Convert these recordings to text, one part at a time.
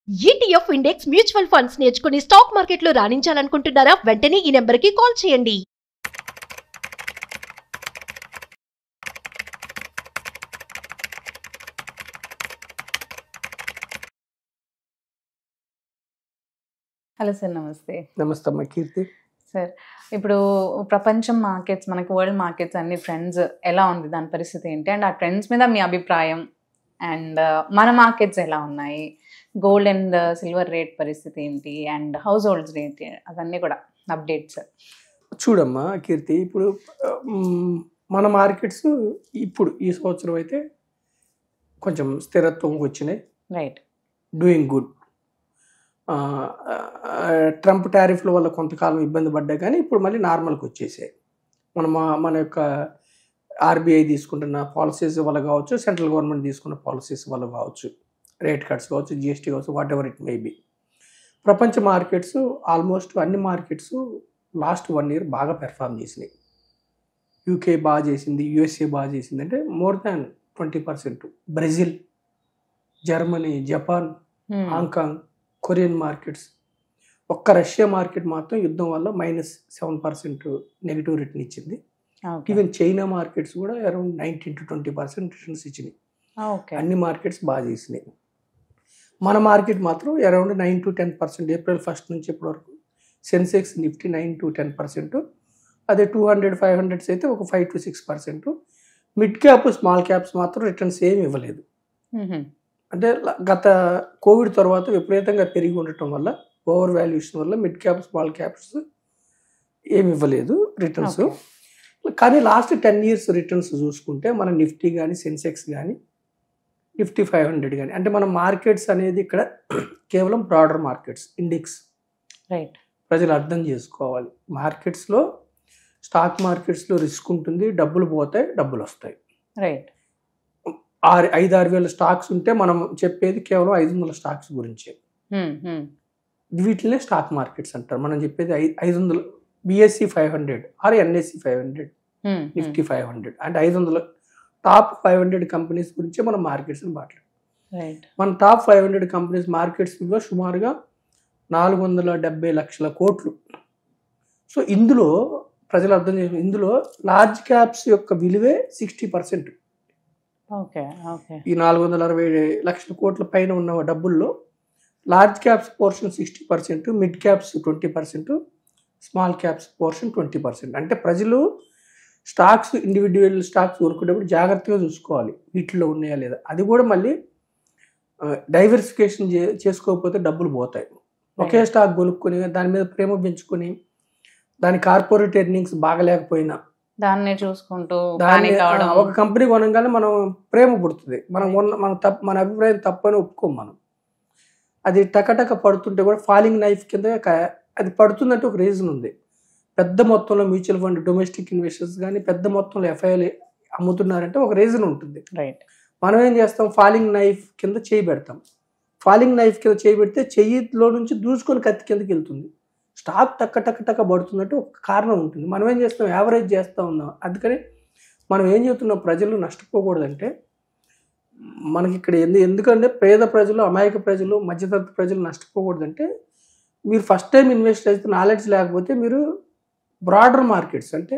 ETF index mutual funds నేర్చుకుని stock మార్కెట్లో రాణించాలనుకుంటున్నారా? వెంటనే ఈ నెంబర్కి కాల్ చేయండి. హలో సార్, నమస్తే. నమస్తే అమ్మ కీర్తి. సార్, ఇప్పుడు ప్రపంచం మార్కెట్స్, మనకి వరల్డ్ మార్కెట్స్ అన్ని ట్రెండ్స్ ఎలా ఉంది, దాని పరిస్థితి ఏంటి, అండ్ ఆ ట్రెండ్స్ మీద మీ అభిప్రాయం, అండ్ మన మార్కెట్స్ ఎలా ఉన్నాయి, గోల్డ్ అండ్ సిల్వర్ రేట్ పరిస్థితి ఏంటి, అండ్ హౌస్ హోల్డ్స్ రేట్, అవన్నీ కూడా అప్డేట్స్. చూడమ్మా కీర్తి, ఇప్పుడు మన మార్కెట్స్ ఇప్పుడు ఈ సంవత్సరం అయితే కొంచెం స్థిరత్వం వచ్చినాయి. రైట్. Doing good. ట్రంప్ టారిఫ్ల వల్ల కొంతకాలం ఇబ్బంది పడ్డాయి, కానీ ఇప్పుడు మళ్ళీ నార్మల్కి వచ్చేసాయి. మన యొక్క ఆర్బీఐ తీసుకుంటున్న పాలసీస్ వల్ల కావచ్చు, సెంట్రల్ గవర్నమెంట్ తీసుకున్న పాలసీస్ వల్ల కావచ్చు, రేట్ కట్స్ కావచ్చు, జిఎస్టీ కావచ్చు, what ever it may be. ప్రపంచ మార్కెట్స్ ఆల్మోస్ట్ అన్ని మార్కెట్స్ లాస్ట్ 1 year బాగా పెర్ఫామ్ చేసినాయి. యూకే బాగా చేసింది, యూఎస్ఏ బాగా చేసింది, అంటే more than 20%. Brazil, Germany, Japan, Hong Kong, Korean markets. ఒక్క రష్యా మార్కెట్ మాత్రం యుద్ధం వల్ల -7% నెగిటివ్ రిటర్న్ ఇచ్చింది. ఈవెన్ చైనా మార్కెట్స్ కూడా అరౌండ్ 19 to 20% రిటర్న్స్ ఇచ్చినాయి. అన్ని మార్కెట్స్ బాగా చేసినాయి. మన మార్కెట్ మాత్రం అరౌండ్ 9 to 10%. ఏప్రిల్ 1st నుంచి ఇప్పటి వరకు సెన్సెక్స్, నిఫ్టీ 9 to 10%. అదే 200, 500 అయితే ఒక 5 to 6%. Mid cap, small caps మాత్రం రిటర్న్స్ ఏమి ఇవ్వలేదు. అంటే గత కోవిడ్ తర్వాత విపరీతంగా పెరిగి ఉండటం వల్ల, ఓవర్ వాల్యుయేషన్ వల్ల మిడ్ క్యాప్, స్మాల్ క్యాప్స్ ఏమి ఇవ్వలేదు రిటర్న్స్. కానీ లాస్ట్ 10 years రిటర్న్స్ చూసుకుంటే మన నిఫ్టీ కానీ, సెన్సెక్స్ కానీ, నిఫ్టీ 500 కానీ, అంటే మన మార్కెట్స్ అనేది ఇక్కడ కేవలం బ్రాడర్ మార్కెట్స్, ఇండెక్స్. రైట్. ప్రజలు అర్థం చేసుకోవాలి, మార్కెట్స్లో, స్టాక్ మార్కెట్స్లో రిస్క్ ఉంటుంది, డబ్బులు పోతాయి, డబ్బులు వస్తాయి. రైట్. 5-6 వేల స్టాక్స్ ఉంటే మనం చెప్పేది కేవలం 500 స్టాక్స్ గురించి. వీటినే స్టాక్ మార్కెట్స్ అంటారు. మనం చెప్పేది 500 బిఎస్సి 500 ఆర్ ఎన్ఎస్సి 500, నిఫ్టీ 500, అంటే 500 టాప్ 500 కంపెనీస్ గురించే మనం మార్కెట్స్ మాట్లాడాం. మన టాప్ 500 కంపెనీస్ మార్కెట్స్ విలువ సుమారుగా 470 లక్షల కోట్లు. సో ఇందులో ప్రజలు అర్థం చేసిన, ఇందులో లార్జ్ క్యాప్స్ యొక్క విలువే 60%. ఈ 460 లక్షల కోట్ల పైన ఉన్న డబ్బుల్లో large caps portion 60%, mid caps 20%, small caps portion 20%. అంటే ప్రజలు స్టాక్స్, ఇండివిజువల్ స్టాక్స్ కొనుక్కునేప్పుడు జాగ్రత్తగా చూసుకోవాలి వీటిలో ఉన్నాయా లేదా. అది కూడా మళ్ళీ డైవర్సిఫికేషన్ చేసుకోకపోతే డబ్బులు పోతాయి. ఒకే స్టాక్ కొనుక్కొని దాని మీద ప్రేమ పెంచుకొని, దాని కార్పొరేట్ ఎర్నింగ్స్ బాగలేకపోయినా దాన్ని చూసుకుంటూ ఒక కంపెనీ కొనగానే మనం ప్రేమ పుడుతుంది, మన అభిప్రాయం తప్పని ఒప్పుకోం మనం. అది టకటక పడుతుంటే కూడా ఫాలింగ్ నైఫ్ కింద అది పడుతుందంటే ఒక రీజన్ ఉంది. పెద్ద మొత్తంలో మ్యూచువల్ ఫండ్, డొమెస్టిక్ ఇన్వెస్టర్స్ కానీ పెద్ద మొత్తంలో ఎఫ్ఐఎల్ అమ్ముతున్నారంటే ఒక రీజన్ ఉంటుంది. రైట్. మనం ఏం చేస్తాం, ఫాలింగ్ నైఫ్ కింద చేయి పెడతాం. ఫాలింగ్ నైఫ్ కింద చేయి పెడితే చెయ్యిలో నుంచి దూసుకొని కత్తి కిందకి వెళ్తుంది. స్టాక్ టక్క బడుతున్నట్టు ఒక కారణం ఉంటుంది. మనం ఏం చేస్తాం, యావరేజ్ చేస్తూ ఉన్నాం. అందుకని మనం ఏం చెబుతున్నాం, ప్రజలు నష్టపోకూడదంటే మనకి ఇక్కడ ఎందుకంటే పేద ప్రజలు, అమాయక ప్రజలు, మధ్యతరగతి ప్రజలు నష్టపోకూడదంటే, మీరు ఫస్ట్ టైం ఇన్వెస్ట్ అయితే నాలెడ్జ్ లేకపోతే మీరు బ్రాడర్ మార్కెట్స్ అంటే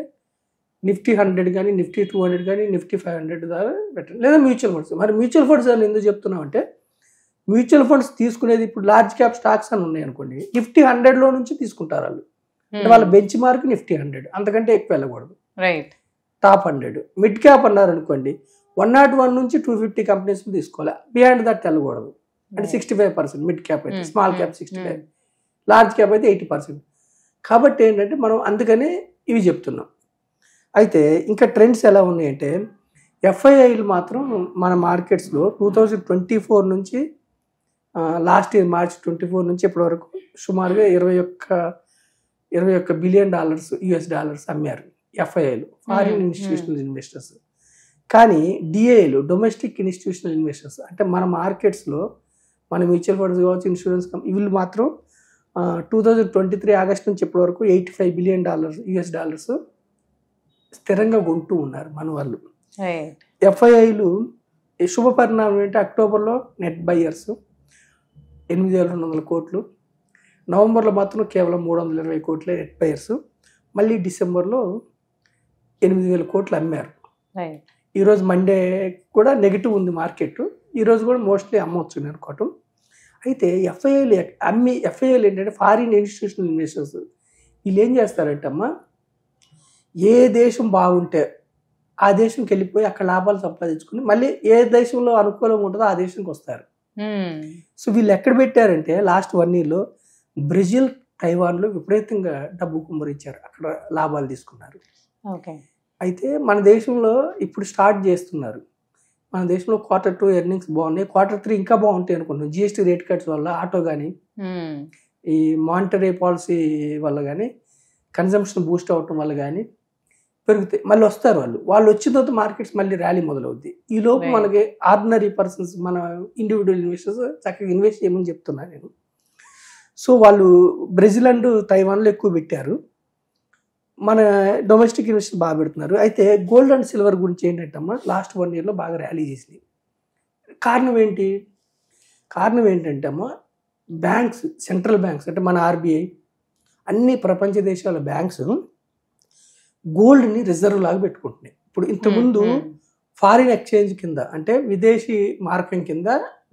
నిఫ్టీ 100 కానీ, నిఫ్టీ 200 కానీ, నిఫ్టీ 500 ద్వారా పెట్టండి, లేదా మ్యూచువల్ ఫండ్స్. మరి మ్యూచువల్ ఫండ్స్ అని ఎందుకు చెప్తున్నాం అంటే, మ్యూచువల్ ఫండ్స్ తీసుకునేది ఇప్పుడు లార్జ్ క్యాప్ స్టాక్స్ అని ఉన్నాయి అనుకోండి, నిఫ్టీ 100లో నుంచి తీసుకుంటారు వాళ్ళు. వాళ్ళ బెంచ్ మార్క్ నిఫ్టీ 100, అంతకంటే ఎక్కువ వెళ్ళకూడదు. రైట్. టాప్ 100. మిడ్ క్యాప్ అన్నారు అనుకోండి, 101 నుంచి 250 కంపెనీస్ తీసుకోవాలి, బియాండ్ దట్ వెళ్ళకూడదు. అంటే 65% మిడ్ క్యాప్ అయితే, స్మాల్ క్యాప్ 65, లార్జ్ క్యాప్ అయితే 80%. కాబట్టి ఏంటంటే మనం అందుకనే ఇవి చెప్తున్నాం. అయితే ఇంకా ట్రెండ్స్ ఎలా ఉన్నాయంటే, ఎఫ్ఐఐలు మాత్రం మన మార్కెట్స్లో 2024 నుంచి లాస్ట్ ఇయర్ March 24 నుంచి ఇప్పటి వరకు సుమారుగా $21 బిలియన్ US అమ్మారు ఎఫ్ఐఐలు, ఫారిన్ ఇన్స్టిట్యూషనల్ ఇన్వెస్టర్స్. కానీ డిఐలు, డొమెస్టిక్ ఇన్స్టిట్యూషనల్ ఇన్వెస్టర్స్, అంటే మన మార్కెట్స్లో మన మ్యూచువల్ ఫండ్స్ కావచ్చు, ఇన్సూరెన్స్ వీళ్ళు మాత్రం 2023 ఆగస్ట్ నుంచి ఇప్పటి వరకు $85 బిలియన్ US స్థిరంగా కొంటూ ఉన్నారు మన వాళ్ళు. ఎఫ్ఐఐలు శుభ పరిణామం ఏంటి, అక్టోబర్లో నెట్ బయ్యర్స్, 8,200 కోట్లు. నవంబర్లో మాత్రం కేవలం 320 కోట్లే నెట్ బయర్స్. మళ్ళీ డిసెంబర్లో 8,000 కోట్లు అమ్మారు. రైట్. ఈరోజు మండే కూడా నెగిటివ్ ఉంది మార్కెట్. ఈరోజు కూడా మోస్ట్లీ అమ్మవచ్చు నేను అనుకోవటం. అయితే ఎఫ్ఐఐలు ఏంటంటే ఫారిన్ ఇన్స్టిట్యూషనల్ ఇన్వెస్టర్స్. వీళ్ళు ఏం చేస్తారంటే అమ్మ, ఏ దేశం బాగుంటే ఆ దేశంకి వెళ్ళిపోయి అక్కడ లాభాలు సంపాదించుకుని మళ్ళీ ఏ దేశంలో అనుకూలంగా ఉంటుందో ఆ దేశానికి వస్తారు. సో వీళ్ళు ఎక్కడ పెట్టారంటే లాస్ట్ 1 yearలో బ్రెజిల్, తైవాన్లో విపరీతంగా డబ్బు కుమ్మరించారు, అక్కడ లాభాలు తీసుకున్నారు. ఓకే. అయితే మన దేశంలో ఇప్పుడు స్టార్ట్ చేస్తున్నారు. మన దేశంలో Q2 ఎర్నింగ్స్ బాగున్నాయి. Q3 ఇంకా బాగుంటాయి అనుకుంటున్నాం. జిఎస్టీ రేట్ కట్స్ వల్ల ఆటో కానీ, ఈ మానిటరీ పాలసీ వల్ల కానీ, కన్జంప్షన్ బూస్ట్ అవటం వల్ల కానీ పెరుగుతాయి. మళ్ళీ వస్తారు వాళ్ళు వచ్చిన తర్వాత మార్కెట్స్ మళ్ళీ ర్యాలీ మొదలవుద్ది. ఈ లోపు మనకి ఆర్డినరీ పర్సన్స్, మన ఇండివిజువల్ ఇన్వెస్టర్స్ చక్కగా ఇన్వెస్ట్ చేయమని చెప్తున్నాను నేను. సో వాళ్ళు బ్రెజిల్ అండ్ తైవాన్లో ఎక్కువ పెట్టారు. మన డొమెస్టిక్ ఇన్వెస్టర్ బాగా పెడుతున్నారు. అయితే గోల్డ్ అండ్ సిల్వర్ గురించి ఏంటంటమ్మా, లాస్ట్ 1 yearలో బాగా ర్యాలీ చేసినాయి. కారణం ఏంటంటే అమ్మా, బ్యాంక్స్, సెంట్రల్ బ్యాంక్స్ అంటే మన ఆర్బీఐ, అన్ని ప్రపంచ దేశాల బ్యాంక్స్ గోల్డ్ని రిజర్వ్ లాగా పెట్టుకుంటున్నాయి. ఇప్పుడు ఇంతకుముందు ఫారిన్ ఎక్స్చేంజ్ కింద అంటే విదేశీ మార్కం కింద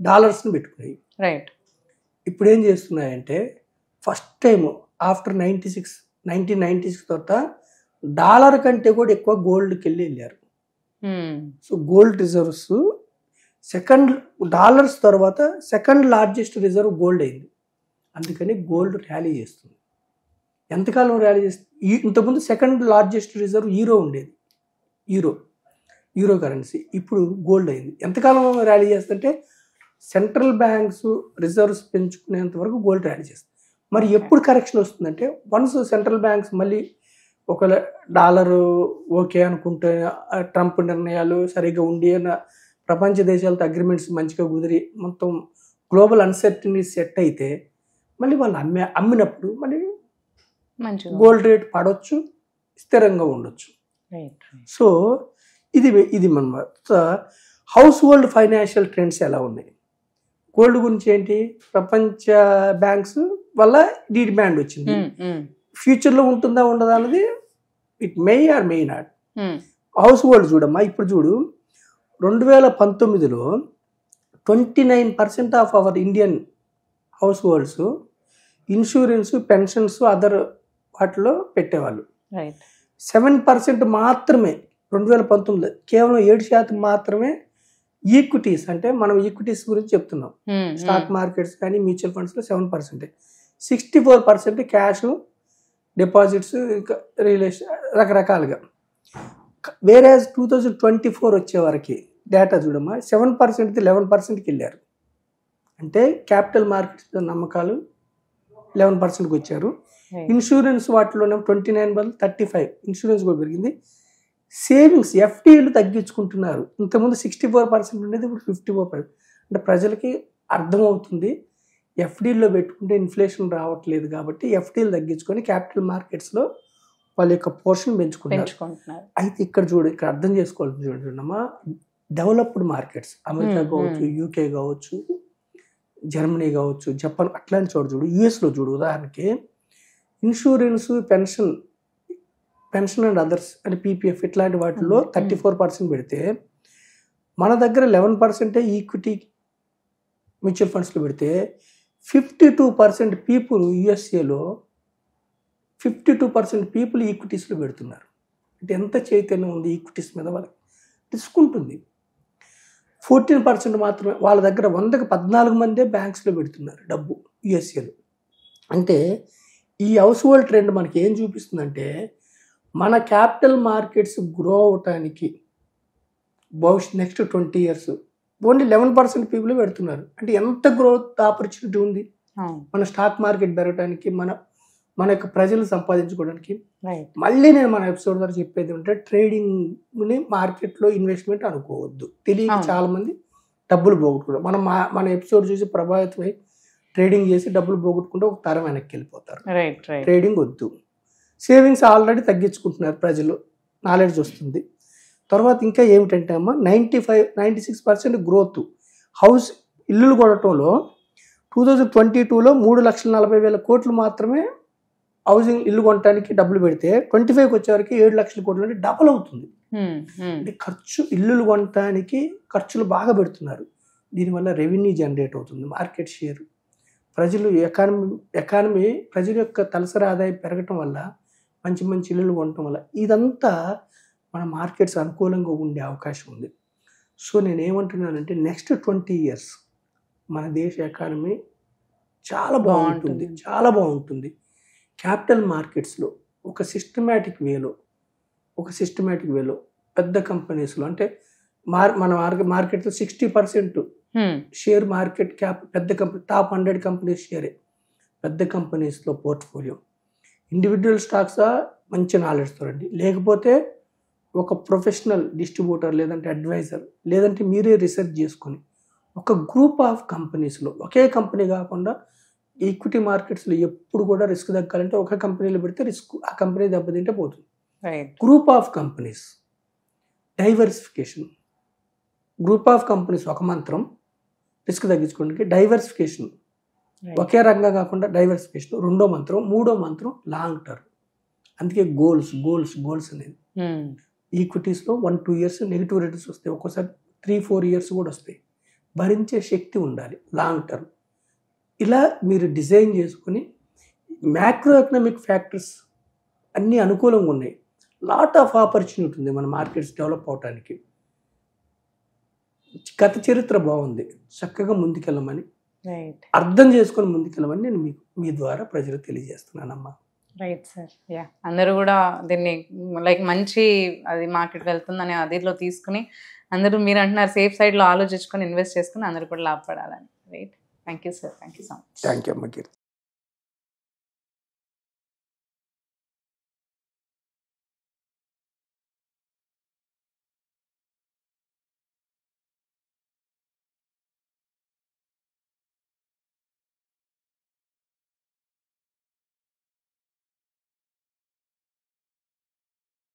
డాలర్స్ని పెట్టుకున్నాయి. రైట్. ఇప్పుడు ఏం చేస్తున్నాయంటే ఫస్ట్ టైం ఆఫ్టర్ 1996 తర్వాత డాలర్ కంటే కూడా ఎక్కువ గోల్డ్కి వెళ్ళారు. సో గోల్డ్ రిజర్వ్స్ డాలర్స్ తర్వాత సెకండ్ లార్జెస్ట్ రిజర్వ్ గోల్డ్ అయింది. అందుకని గోల్డ్ ర్యాలీ చేస్తుంది. ఎంతకాలం ర్యాలీ చేస్తుంది? ఇంతకుముందు సెకండ్ లార్జెస్ట్ రిజర్వ్ యూరో ఉండేది, యూరో కరెన్సీ. ఇప్పుడు గోల్డ్ అయింది. ఎంతకాలం ర్యాలీ చేస్తుంటే సెంట్రల్ బ్యాంక్స్ రిజర్వ్స్ పెంచుకునేంత వరకు గోల్డ్ ర్యాలీ చేస్తుంది. మరి ఎప్పుడు కరెక్షన్ వస్తుందంటే వన్స్ సెంట్రల్ బ్యాంక్స్ మళ్ళీ ఒక డాలర్ ఓకే అనుకుంటే, ట్రంప్ నిర్ణయాలు సరిగ్గా ఉండి, ప్రపంచ దేశాలతో అగ్రిమెంట్స్ మంచిగా కుదిరి మొత్తం గ్లోబల్ అన్సర్టనిటీ సెట్ అయితే మళ్ళీ వాళ్ళు అమ్మినప్పుడు మళ్ళీ గోల్డ్ రేట్ పడవచ్చు, స్థిరంగా ఉండొచ్చు. సో ఇది మన హౌస్ హోల్డ్ ఫైనాన్షియల్ ట్రెండ్స్ ఎలా ఉన్నాయి. గోల్డ్ గురించి ఏంటి, ప్రపంచ బ్యాంక్స్ వల్ల డిమాండ్ వచ్చింది. ఫ్యూచర్లో ఉంటుందా ఉండదా అన్నది it may or may not. Household చూడమ్మా, ఇప్పుడు చూడు 2019లో 29% of our Indian households insurance, pensions, other వాటిలో పెట్టేవాళ్ళు. 7% మాత్రమే 2019లో, కేవలం 7% మాత్రమే ఈక్విటీస్. అంటే మనం ఈక్విటీస్ గురించి చెప్తున్నాం, స్టాక్ మార్కెట్స్ కానీ మ్యూచువల్ ఫండ్స్లో 7%. 64% క్యాష్ డిపాజిట్స్, రియల్ ఎస్టేట్, రకరకాలుగా. వేరే 2024 వచ్చే వరకు డేటా చూడమ్మా, 7% 11%కి వెళ్ళారు. అంటే క్యాపిటల్ మార్కెట్స్ నమ్మకాలు 11%కి వచ్చారు. ఇన్సూరెన్స్ వాటిలోనే 29/35 ఇన్సూరెన్స్ కూడా పెరిగింది. సేవింగ్స్, ఎఫ్డీలు తగ్గించుకుంటున్నారు. ఇంతకుముందు 64% ఉండేది, ఇప్పుడు 54%. అంటే ప్రజలకి అర్థమవుతుంది ఎఫ్డీల్లో పెట్టుకుంటే ఇన్ఫ్లేషన్ రావట్లేదు కాబట్టి ఎఫ్డీలు తగ్గించుకొని క్యాపిటల్ మార్కెట్స్లో వాళ్ళ యొక్క పోర్షన్ పెంచుకుంటున్నారు. అయితే ఇక్కడ అర్థం చేసుకోవాల్సింది చూడమ్మా, డెవలప్డ్ మార్కెట్స్, అమెరికా కావచ్చు, యూకే కావచ్చు, జర్మనీ కావచ్చు, జపాన్, అట్లాంటి చూడు, యూఎస్లో చూడు. ఉదాహరణకి ఇన్సూరెన్స్, పెన్షన్ అండ్ అదర్స్ అంటే పీపీఎఫ్ ఇట్లాంటి వాటిల్లో 34% పెడితే మన దగ్గర 11% ఈక్విటీ మ్యూచువల్ ఫండ్స్లో పెడితే 52% పీపుల్ యూఎస్ఏలో 52% పీపుల్ ఈక్విటీస్లో పెడుతున్నారు. అంటే ఎంత చైతన్యం ఉంది ఈక్విటీస్ మీద, వాళ్ళకి రిస్క్ ఉంటుంది. 14% మాత్రమే వాళ్ళ దగ్గర 100కి 14 మందే బ్యాంక్స్లో పెడుతున్నారు డబ్బు యూఎస్ఏలో. అంటే ఈ హౌస్ హోల్డ్ ట్రెండ్ మనకి ఏం చూపిస్తుందంటే మన క్యాపిటల్ మార్కెట్స్ గ్రో అవటానికి నెక్స్ట్ 20 years ఓన్లీ 11% పీపుల్ పెడుతున్నారు. అంటే ఎంత గ్రోత్ ఆపర్చునిటీ ఉంది మన స్టాక్ మార్కెట్ పెరగడానికి, మన యొక్క ప్రజలు సంపాదించుకోవడానికి. మళ్ళీ నేను మన ఎపిసోడ్ ద్వారా చెప్పేది అంటే ట్రేడింగ్ని మార్కెట్లో ఇన్వెస్ట్మెంట్ అనుకోవద్దు. తెలియక చాలా మంది డబ్బులు పోగొట్టుకుంటారు. మన ఎపిసోడ్ చూసి ప్రభావితమై ట్రేడింగ్ చేసి డబ్బులు పోగొట్టుకుంటే ఒక తరం వెనక్కి వెళ్ళిపోతారు. ట్రేడింగ్ వద్దు. సేవింగ్స్ ఆల్రెడీ తగ్గించుకుంటున్నారు ప్రజలు, నాలెడ్జ్ వస్తుంది. తర్వాత ఇంకా ఏమిటంటే అమ్మ 96% గ్రోత్. ఇల్లులు కొనటంలో 2022లో 3,40,000 కోట్లు మాత్రమే హౌసింగ్ ఇల్లు కొనడానికి డబ్బులు పెడితే 25కి వచ్చేవరకు 7 లక్షల కోట్లు అంటే డబుల్ అవుతుంది. అంటే ఇల్లులు కొనడానికి ఖర్చులు బాగా పెడుతున్నారు. దీనివల్ల రెవెన్యూ జనరేట్ అవుతుంది, మార్కెట్ షేర్, ప్రజలు ఎకానమీ ప్రజల యొక్క తలసరి ఆదాయం పెరగటం వల్ల, మంచి మంచి ఇల్లులు కొనటం వల్ల ఇదంతా మన మార్కెట్స్ అనుకూలంగా ఉండే అవకాశం ఉంది. సో నేనేమంటున్నానంటే నెక్స్ట్ 20 years మన దేశ ఎకానమీ చాలా బాగుంటుంది. క్యాపిటల్ మార్కెట్స్లో ఒక సిస్టమేటిక్ వేలో పెద్ద కంపెనీస్లో, అంటే మన మార్కెట్లో 60% షేర్ మార్కెట్ క్యాప్ పెద్ద కంపెనీ, టాప్ 100 కంపెనీస్ షేరే పెద్ద కంపెనీస్లో పోర్ట్ఫోలియో. ఇండివిజువల్ స్టాక్స్ మంచి నాలెడ్జ్తో రండి, లేకపోతే ఒక ప్రొఫెషనల్ డిస్ట్రిబ్యూటర్ లేదంటే అడ్వైజర్, లేదంటే మీరే రీసెర్చ్ చేసుకొని ఒక గ్రూప్ ఆఫ్ కంపెనీస్లో, ఒకే కంపెనీ కాకుండా ఈక్విటీ మార్కెట్స్లో ఎప్పుడు కూడా రిస్క్ తగ్గాలంటే ఒక కంపెనీలో పెడితే రిస్క్ ఆ కంపెనీ దెబ్బతింటే పోతుంది. Group of companies, diversification, group of companies ఒక మంత్రం రిస్క్ తగ్గించుకోవడానికి, డైవర్సిఫికేషన్ ఒకే రంగా కాకుండా డైవర్సిఫికేషన్ రెండో మంత్రం, మూడో మంత్రం లాంగ్ టర్మ్. అందుకే గోల్స్ అనేది ఈక్విటీస్లో 1-2 years నెగిటివ్ రిటర్న్స్ వస్తాయి, ఒక్కోసారి 3-4 years కూడా వస్తాయి. భరించే శక్తి ఉండాలి లాంగ్ టర్మ్. ఇలా మీరు డిజైన్ చేసుకుని మ్యాక్రో ఎకనామిక్ ఫ్యాక్టర్స్ అన్నీ అనుకూలంగా ఉన్నాయి, లాట్ ఆఫ్ ఆపర్చునిటీ ఉంది మన మార్కెట్స్ డెవలప్ అవడానికి. గత చరిత్ర బాగుంది, చక్కగా ముందుకెళ్ళమని అర్థం చేసుకొని ముందుకెళ్ళమని నేను మీ ద్వారా ప్రజలకు తెలియజేస్తున్నానమ్మా. Right sir. అందరూ కూడా దీన్ని లైక్ మంచి అది మార్కెట్ వెళ్తుందని అదిలో తీసుకుని అందరూ మీరు అంటున్నారు సేఫ్ సైడ్లో ఆలోచించుకొని ఇన్వెస్ట్ చేసుకుని అందరూ కూడా లాభపడాలని. Right. Thank you sir. Thank you so much. Thank you అమ్మకి.